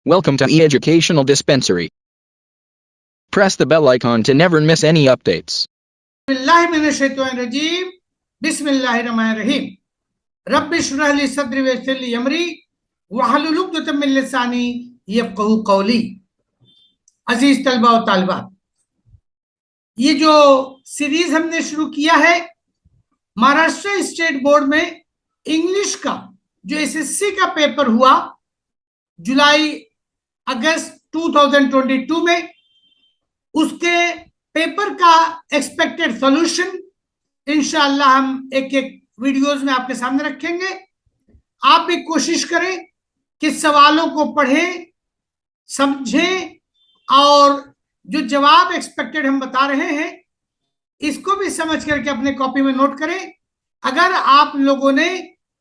Welcome to E-Educational Dispensary. Press the bell icon to never miss any updates. बिस्मिल्लाहिर्रहमानिर्रहीम बिस्मिल्लाहिर्रहमानिर्रहीम rabbi इश्रह ली सद्री वयस्सिर ली अमरी वहलुल उक़दतम मिन लिसानी यफ़क़हू क़ौली। अजीज तलबा और तालिबात, ये जो सीरीज हमने शुरू किया है महाराष्ट्र स्टेट बोर्ड में इंग्लिश का जो एसएससी का पेपर हुआ जुलाई अगस्त 2022 में, उसके पेपर का एक्सपेक्टेड सॉल्यूशन इंशाअल्लाह हम एक एक वीडियोस में आपके सामने रखेंगे। आप भी कोशिश करें कि सवालों को पढ़ें, समझें और जो जवाब एक्सपेक्टेड हम बता रहे हैं इसको भी समझ करके अपने कॉपी में नोट करें। अगर आप लोगों ने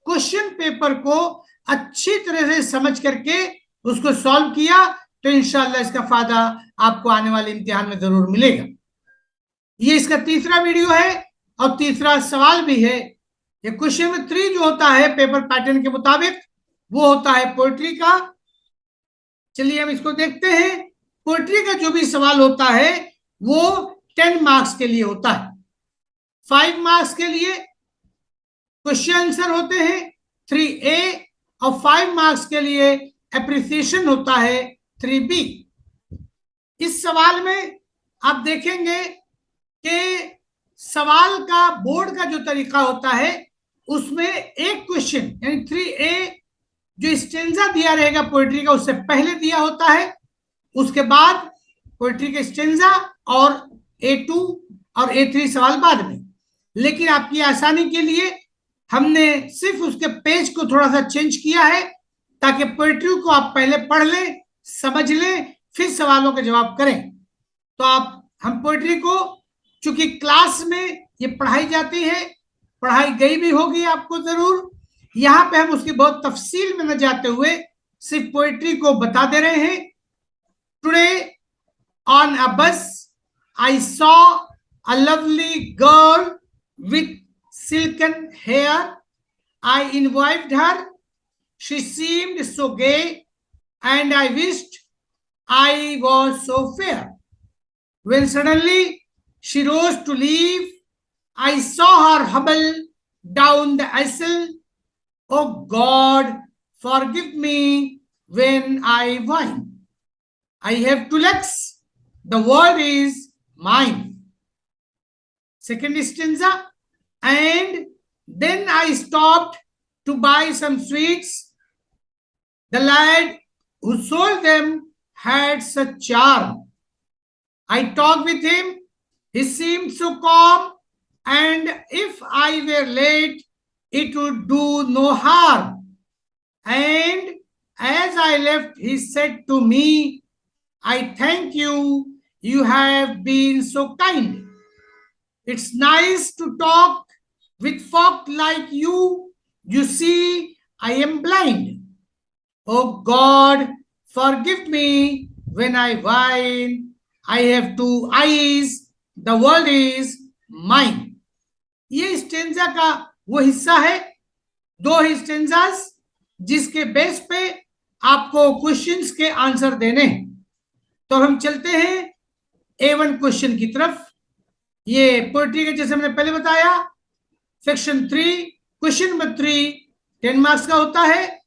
क्वेश्चन पेपर को अच्छी तरह से समझ करके उसको सॉल्व किया तो इंशाअल्लाह इसका फायदा आपको आने वाले इम्तिहान में जरूर मिलेगा। ये इसका तीसरा वीडियो है और तीसरा सवाल भी है। ये क्वेश्चन नंबर 3 जो होता है पेपर पैटर्न के मुताबिक वो होता है पोएट्री का। चलिए हम इसको देखते हैं। पोएट्री का जो भी सवाल होता है वो 10 मार्क्स के लिए होता है। 5 मार्क्स के लिए क्वेश्चन आंसर होते हैं 3A और 5 मार्क्स के लिए एप्रिसिएशन होता है 3B। इस सवाल में आप देखेंगे कि सवाल का बोर्ड का जो तरीका होता है उसमें एक क्वेश्चन यानी 3A जो स्टेंजा दिया रहेगा पोएट्री का उससे पहले दिया होता है, उसके बाद पोएट्री का स्टेंजा और A2 और A3 सवाल बाद में। लेकिन आपकी आसानी के लिए हमने सिर्फ उसके पेज को थोड़ा सा चेंज किया है ताकि पोएट्री को आप पहले पढ़ लें, समझ लें, फिर सवालों के जवाब करें। तो हम पोएट्री को चूंकि क्लास में ये पढ़ाई जाती है, पढ़ाई गई भी होगी आपको जरूर, यहाँ पे हम उसकी बहुत तफसील में न जाते हुए सिर्फ पोएट्री को बता दे रहे हैं। टुडे ऑन अ बस I saw a lovely girl with silken hair. I invited her. She seemed so gay, and I wished I was so fair. When suddenly she rose to leave, I saw her hobble down the aisle. Oh God, forgive me when I whine. I have 2 legs. The world is mine. Second stanza. And then I stopped to buy some sweets. The lad who sold them had such charm. I talked with him. He seemed so calm. And if I were late, it would do no harm. And as I left, he said to me, I thank you. You have been so kind. It's nice to talk with folk like you. You see, I am blind. Oh God, forgive me when I whine. I have 2 eyes. The world is mine. ये stanza का वो हिस्सा है, 2 stanzas जिसके base पे आपको questions के answer देने। तो हम चलते हैं A1 क्वेश्चन की तरफ। ये पोएट्री के जैसे हमने पहले बताया सेक्शन 3 क्वेश्चन नंबर 3 10 मार्क्स का होता है।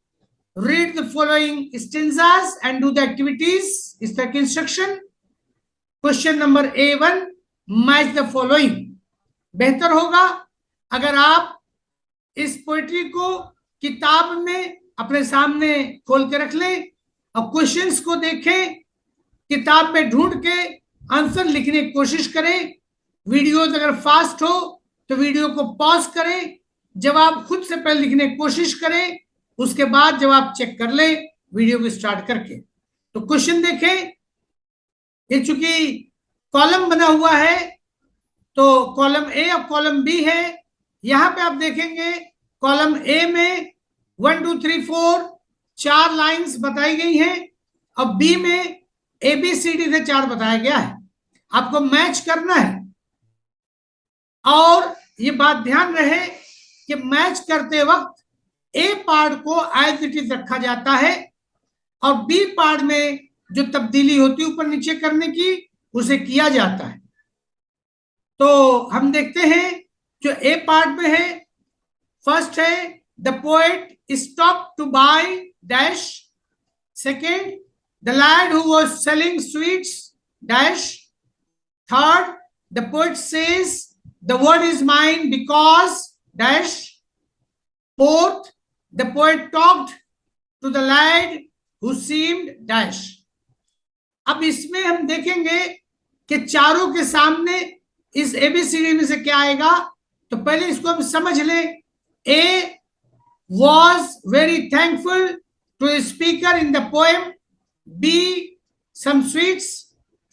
Read the following stanzas and do the activities, इस तरह की instruction. Question number A1 match the following. बेहतर होगा अगर आप इस पोएट्री को किताब में अपने सामने खोल के रख लें और क्वेश्चंस को देखें, किताब में ढूंढ के आंसर लिखने की कोशिश करें। वीडियोस अगर फास्ट हो तो वीडियो को पॉज करें, जवाब खुद से पहले लिखने की कोशिश करें, उसके बाद जवाब चेक कर लें वीडियो को स्टार्ट करके। तो क्वेश्चन देखें। ये चूंकि कॉलम बना हुआ है तो कॉलम ए और कॉलम बी है। यहां पे आप देखेंगे कॉलम ए में 1 2 3 4 4 लाइंस बताई गई हैं और बी में ABCD से 4 बताया गया है। आपको मैच करना है और ये बात ध्यान रहे कि मैच करते वक्त ए पार्ट को एज इट इज रखा जाता है और बी पार्ट में जो तब्दीली होती है ऊपर नीचे करने की, उसे किया जाता है। तो हम देखते हैं जो ए पार्ट में है, फर्स्ट है the poet stop to buy dash, second the lad who was selling sweets dash, third the poet says the word is mine because dash, fourth the poet talked to the lad who seemed dash. अब इसमें हम देखेंगे कि चारों के सामने इस ABCD में से क्या आएगा। तो पहले इसको हम समझ लें। ए was very thankful to the speaker in the poem, B some sweets,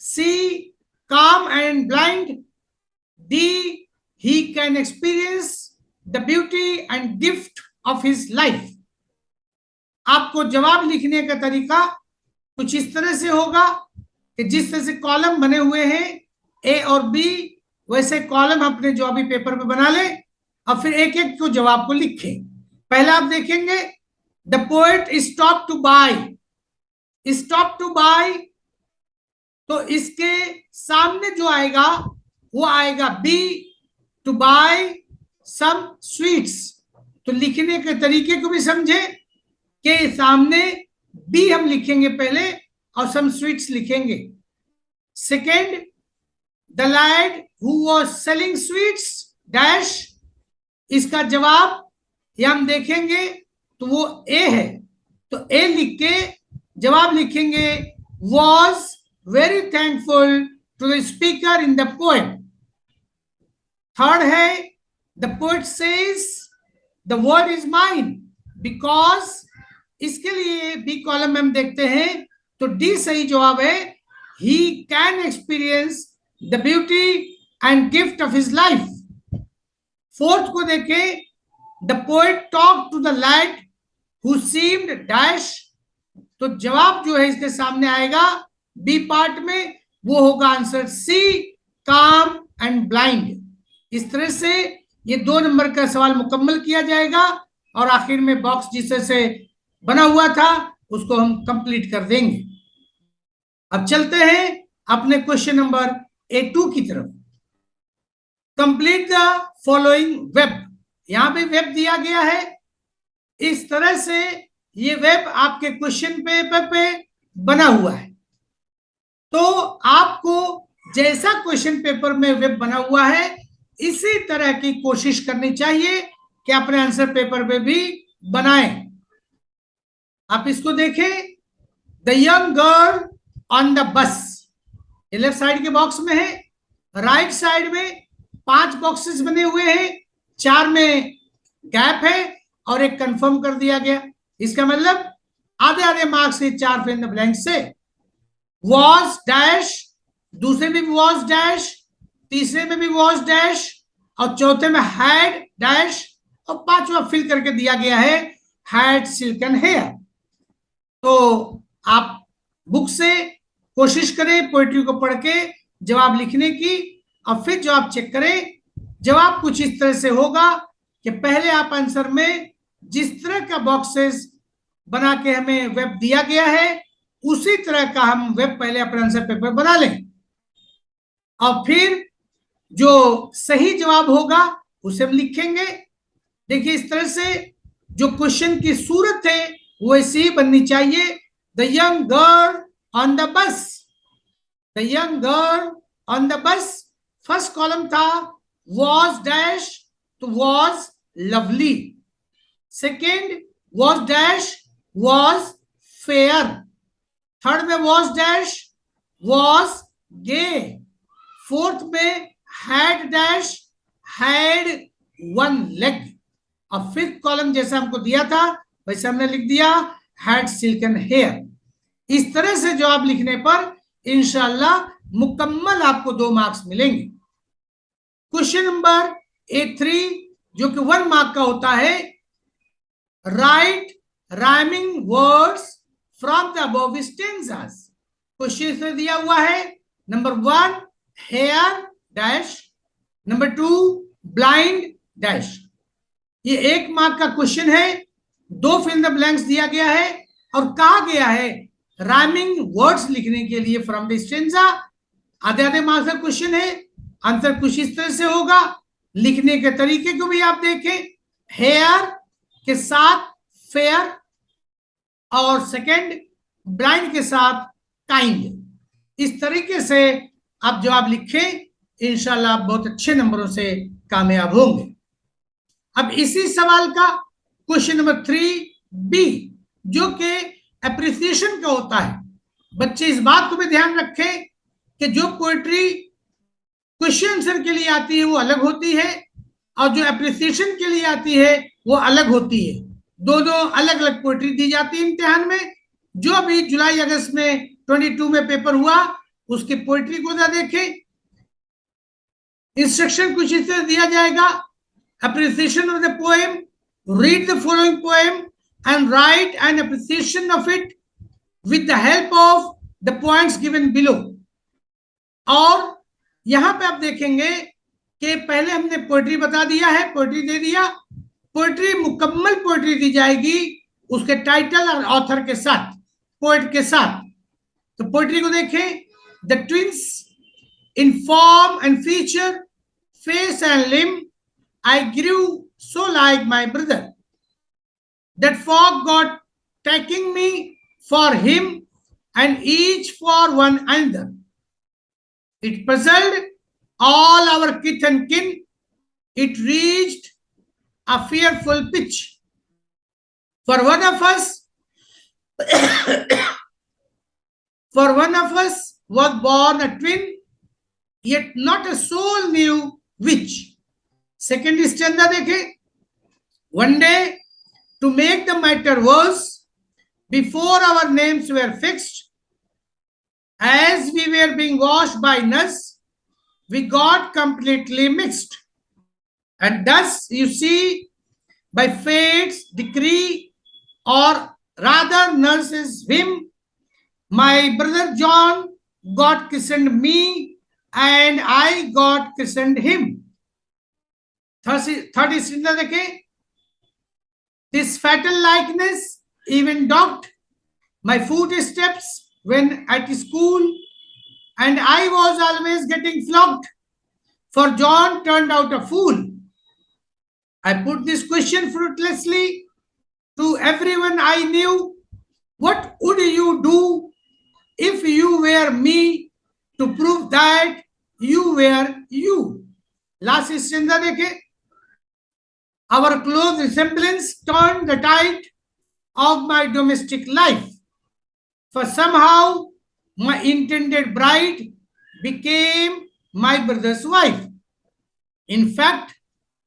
C calm and blind, D he can experience the beauty and gift of his life। आपको जवाब लिखने का तरीका कुछ इस तरह से होगा कि जिस तरह से कॉलम बने हुए हैं ए और बी, वैसे कॉलम अपने जवाबी पेपर पे बना लें और फिर एक एक को जवाब को लिखें। पहला आप देखेंगे the poet stop to buy, stop to buy, तो इसके सामने जो आएगा वो आएगा B to buy some sweets. तो लिखने के तरीके को भी समझे कि सामने बी हम लिखेंगे पहले और सम स्वीट्स लिखेंगे। Second the lad who was selling sweets dash, इसका जवाब ये हम देखेंगे तो वो ए है, तो ए लिख के जवाब लिखेंगे was very thankful to the speaker in the poem। Third है the poet says the word is mine because, इसके लिए बी कॉलम में हम देखते हैं तो डी सही जवाब है he can experience the beauty and gift of his life। Fourth को देखें the poet talked to the lad who seemed dash, तो जवाब जो है इसके सामने आएगा बी पार्ट में, वो होगा आंसर सी काम एंड ब्लाइंड। इस तरह से ये 2 नंबर का सवाल मुकम्मल किया जाएगा और आखिर में बॉक्स जिस तरह से बना हुआ था उसको हम कंप्लीट कर देंगे। अब चलते हैं अपने क्वेश्चन नंबर A2 की तरफ। कंप्लीट द फॉलोइंग वेब, यहां पे वेब दिया गया है। इस तरह से ये वेब आपके क्वेश्चन पेपर पे बना हुआ है। तो आपको जैसा क्वेश्चन पेपर में वेब बना हुआ है इसी तरह की कोशिश करनी चाहिए कि अपने आंसर पेपर पे भी बनाएं। आप इसको देखें, the young girl on the bus, ये लेफ्ट साइड के बॉक्स में है। राइट साइड में 5 बॉक्सेस बने हुए हैं, 4 में गैप है और एक कंफर्म कर दिया गया। इसका मतलब आधे आधे मार्क्स से 4 फिल इन द ब्लैंक से। वॉज डैश, दूसरे में भी वॉज डैश, तीसरे में भी वॉज डैश और चौथे में हैड डैश और 5वां फिल करके दिया गया है हैड सिल्कन हेयर। तो आप बुक से कोशिश करें पोएट्री को पढ़ के जवाब लिखने की और फिर जवाब चेक करें। जवाब कुछ इस तरह से होगा कि पहले आप आंसर में जिस तरह का बॉक्सेस बना के हमें वेब दिया गया है उसी तरह का हम वेब पहले अपने आंसर पेपर बना लें और फिर जो सही जवाब होगा उसे हम लिखेंगे। देखिए इस तरह से जो क्वेश्चन की सूरत है वो ऐसी ही बननी चाहिए। The young girl on the bus, the young girl on the bus, first column था was dash तो was lovely, second was dash was fair, third में was dash was gay, fourth में had dash had one leg और fifth column जैसा हमको दिया था वैसे हमने लिख दिया had silken hair। इस तरह से जवाब लिखने पर इंशाल्लाह मुकम्मल आपको 2 मार्क्स मिलेंगे। क्वेश्चन नंबर A3 जो कि 1 मार्क का होता है, right rhyming words from the above stanzas. Question से दिया हुआ है number 1 hair dash, number 2 blind dash. ये 1 मार्क का क्वेश्चन है, 2 फिल इन द ब्लैंक्स दिया गया है और कहा गया है राइमिंग वर्ड्स लिखने के लिए फ्रॉम द स्टेंजा। आधे आधे मार्क्स का क्वेश्चन है, आंसर कुछ इस तरह से होगा। लिखने के तरीके को भी आप देखें, हेयर के साथ फेयर और सेकंड ब्लाइंड के साथ काइंड। इस तरीके से आप जवाब लिखें, इंशाल्लाह आप बहुत अच्छे नंबरों से कामयाब होंगे। अब इसी सवाल का क्वेश्चन नंबर 3B, जो कि एप्रिसिएशन का होता है। बच्चे इस बात को भी ध्यान रखें कि जो पोएट्री क्वेश्चन आंसर के लिए आती है वो अलग होती है, और जो एप्रिसिएशन के लिए आती है वो अलग होती है। दोनों अलग अलग पोएट्री दी जाती है इम्तिहान में। जो भी जुलाई अगस्त में 22 में पेपर हुआ, उसकी पोएट्री को ना देखें। इंस्ट्रक्शन कुछ इस तरह दिया जाएगा, appreciation of the poem, read the following poem and write an appreciation of it with the help of the points given below। और यहां पे आप देखेंगे कि पहले हमने पोएट्री बता दिया है, पोएट्री दे दिया। पोएट्री मुकम्मल पोएट्री दी जाएगी उसके टाइटल और ऑथर के साथ, पोएट के साथ। तो पोएट्री को देखें। The twins in form and feature, face and limb, I grew so like my brother, that fog got taking me for him and each for one another. It puzzled all our kith and kin. It reached a fearful pitch. For one of us, was born a twin, yet not a soul knew which. Second stanza देखें। One day to make the matter worse, before our names were fixed, as we were being washed by nurse, we got completely mixed. And thus you see by fate's decree, or rather nurse's whim, my brother John got christened me and I got christened him. Third stanza देखें। This fatal likeness even dogged my footsteps when at school, and I was always getting flogged, for John turned out a fool. I put this question fruitlessly to everyone I knew. What would you do if you were me, to prove that you were you? Last stanza देखें। Our close resemblance turned the tide of my domestic life, for somehow my intended bride became my brother's wife. In fact,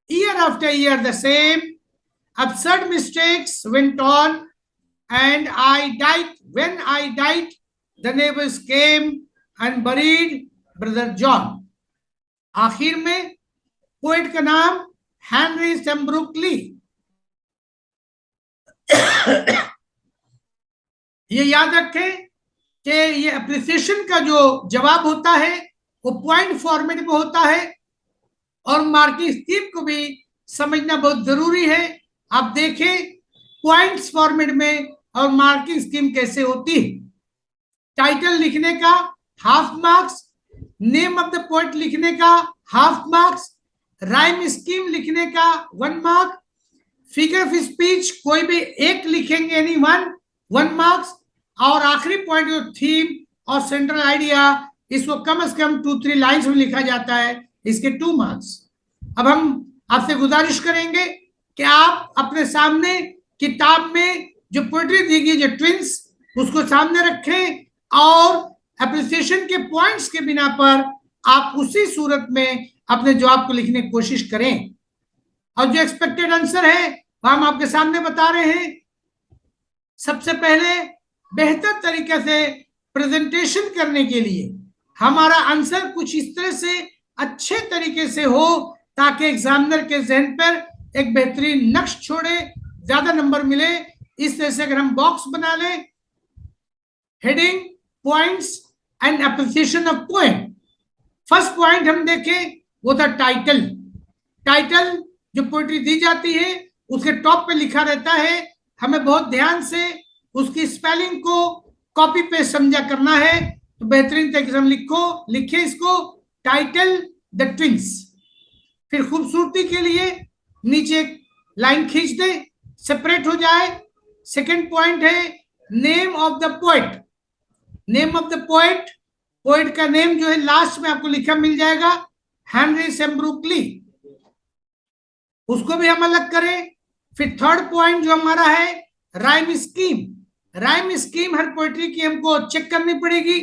year after year the same absurd mistakes went on, and when I died, the neighbors came and buried brother John. आखिर में poet का नाम Henry सेम्ब्रुक ली। ये याद रखें कि ये appreciation का जो जवाब होता है वो पॉइंट फॉर्मेट में होता है, और मार्किंग स्कीम को भी समझना बहुत जरूरी है। आप देखें पॉइंट्स फॉर्मेट में और मार्किंग स्कीम कैसे होती है। टाइटल लिखने का half marks, name of the poet लिखने का हाफ मार्क्स, राइम स्कीम लिखने का 1 मार्क, फिगर ऑफ स्पीच कोई भी एक लिखेंगे एनी 1 मार्क्स, और आखिरी पॉइंट जो थीम और सेंट्रल आइडिया, इसको कम से कम 2-3 लाइन्स में लिखा जाता है, इसके 2 मार्क्स। अब हम आपसे गुजारिश करेंगे कि आप अपने सामने किताब में जो पोएट्री दी गई जो ट्विंस, उसको सामने रखें, और एप्रिसिएशन के पॉइंट्स के बिना पर आप उसी सूरत में अपने जवाब को लिखने की कोशिश करें। और जो एक्सपेक्टेड आंसर है वो हम आपके सामने बता रहे हैं। सबसे पहले बेहतर तरीके से प्रेजेंटेशन करने के लिए हमारा आंसर कुछ इस तरह से अच्छे तरीके से हो ताकि एग्जामिनर के जहन पर एक बेहतरीन नक्श छोड़े, ज्यादा नंबर मिले। इस तरह से अगर हम बॉक्स बना लें, heading, points and appreciation of poem. First point हम देखें वो था टाइटल। टाइटल जो पोएट्री दी जाती है उसके टॉप पे लिखा रहता है, हमें बहुत ध्यान से उसकी स्पेलिंग को कॉपी पेस्ट समझा करना है तो बेहतरीन तरीके से हम लिखे इसको टाइटल द ट्विंस। फिर खूबसूरती के लिए नीचे एक लाइन खींच दे, सेपरेट हो जाए। सेकंड पॉइंट है name of the poet. Name of the poet, poet का नेम जो है लास्ट में आपको लिखा मिल जाएगा, हेनरी सेम्ब्रुक ली, उसको भी हम अलग करें। फिर थर्ड पॉइंट जो हमारा है राइम स्कीम। राइम स्कीम हर पोएट्री की हमको चेक करनी पड़ेगी,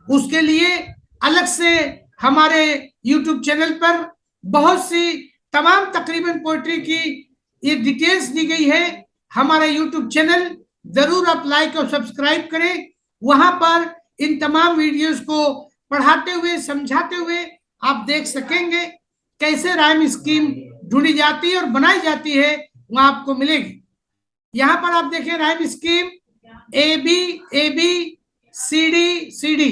उसके लिए अलग से हमारे यूट्यूब चैनल पर बहुत सी तमाम तकरीबन पोएट्री की ये डिटेल्स दी गई है। हमारा यूट्यूब चैनल जरूर आप लाइक और सब्सक्राइब करें, वहां पर इन तमाम वीडियोस को पढ़ाते हुए समझाते हुए आप देख सकेंगे कैसे राइम स्कीम ढूंढी जाती है और बनाई जाती है, वहां आपको मिलेगी। यहां पर आप देखें rhyme scheme A B C D,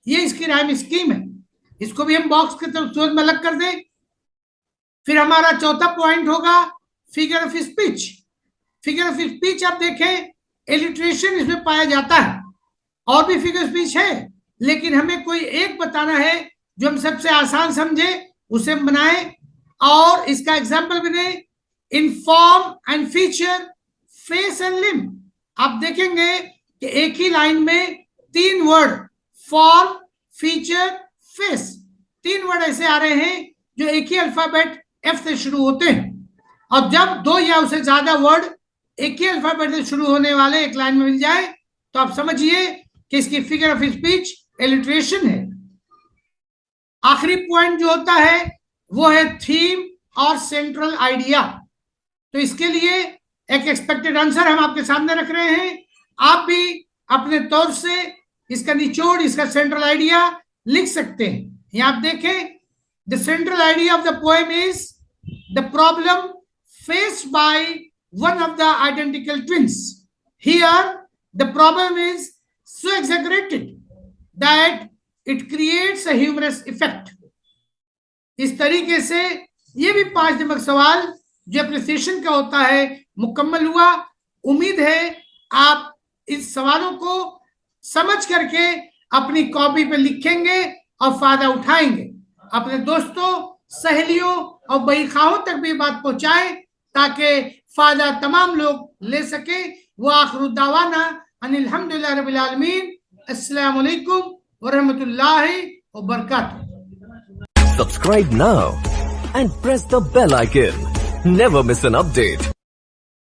ये इसकी राइम स्कीम है। इसको भी हम बॉक्स के तरफ में अलग कर दें। फिर हमारा चौथा पॉइंट होगा figure of speech. Figure of speech आप देखें इलिट्रेशन इसमें पाया जाता है, और भी फिगर स्पीच है, लेकिन हमें कोई एक बताना है जो हम सबसे आसान समझे, उसे हम बनाएं और इसका एग्जाम्पल बने। In form and feature, face and limb. आप देखेंगे कि एक ही लाइन में 3 word form, feature, face, 3 word ऐसे आ रहे हैं जो एक ही अल्फाबेट एफ से शुरू होते हैं। और जब 2 या उससे ज्यादा वर्ड एक ही अल्फाबेट से शुरू होने वाले एक लाइन में मिल जाए तो आप समझिए कि इसकी फिगर ऑफ स्पीच इलिट्रेशन है। आखिरी पॉइंट जो होता है वो है थीम और सेंट्रल आइडिया। तो इसके लिए एक एक्सपेक्टेड आंसर हम आपके सामने रख रहे हैं, आप भी अपने तौर से इसका निचोड़, इसका सेंट्रल आइडिया लिख सकते हैं। यहां आप देखें, the central idea of the poem is the problem faced by one of the identical twins. Here the problem is so exaggerated that it creates a humorous effect। इस तरीके से ये भी 5 नंबर सवाल जो एप्रिसिएशन का होता है मुकम्मल हुआ। उम्मीद है आप इस सवालों को समझ करके अपनी कॉपी पे लिखेंगे और फायदा उठाएंगे। अपने दोस्तों, सहेलियों और बहीखाओं तक भी बात पहुंचाएं ताकि फायदा तमाम लोग ले सके। वो आखिर दावाना अनिल हम्दुलिल्लाह रब्बिल आलमीन। अस्सलाम वालेकुम व रहमतुल्लाहि व बरकातहू। Subscribe now and press the bell icon. Never miss an update.